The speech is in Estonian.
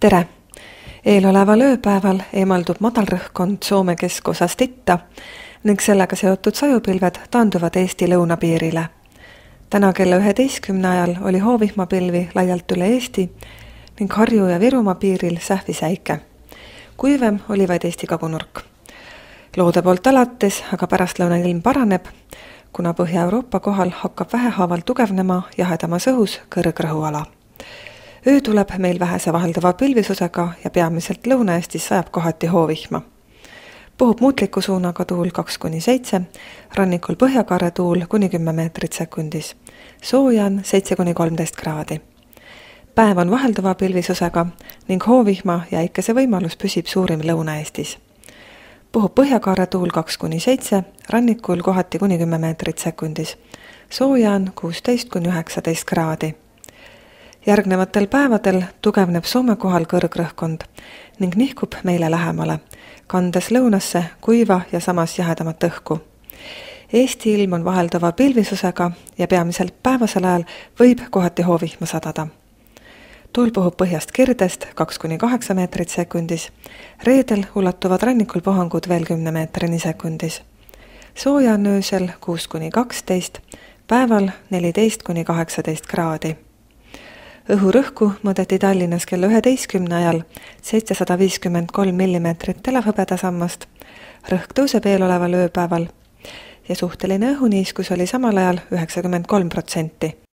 Tere! Eeloleval ööpäeval eemaldub madalrõhkkond Soome keskosast itta ning sellega seotud sajupilved taanduvad Eesti lõunapiirile. Täna kella 11 ajal oli hoovihmapilvi laialt üle Eesti ning Harju ja Virumaa piiril sähvis äike. Kuivem oli vaid Eesti kagunurk. Loode poolt alates, aga pärastlõuna ilm paraneb, kuna Põhja-Euroopa kohal hakkab vähehaaval tugevnema jahedamas õhus kõrgrõhuala. Öö tuleb meil vähese vahelduva pilvisusega ja peamiselt Lõuna-Eestis sajab kohati hoovihma. Puhub muutliku suunaga tuul 2–7, rannikul põhjakaare tuul kuni 10 meetrit sekundis. Sooja on 7–13 kraadi. Päev on vahelduva pilvisusega ning hoovihma ja äikese võimalus püsib suurim Lõuna-Eestis. Puhub põhjakaare tuul 2–7, rannikul kohati kuni 10 meetrit sekundis. Sooja on 16–19 kraadi. Järgnevatel päevadel tugevneb Soome kohal kõrgrõhkkond ning nihkub meile lähemale, kandes lõunasse kuiva ja samas jahedamat õhku. Eesti ilm on vahelduva pilvisusega ja peamiselt päevasel ajal võib kohati hoovihma sadada. Tuul puhub põhjast kirdest 2–8 meetrit sekundis. Reedel ulatuvad rannikul puhangud veel 10 meetrini sekundis. Sooja on öösel 6–12, päeval 14–18 kraadi. Õhurõhku mõõdeti Tallinnas kella 11 ajal 753 millimeetrit telavhõbedasammast. Rõhk tõuseb eeloleval ööpäeval ja suhteline õhuniiskus oli samal ajal 93%.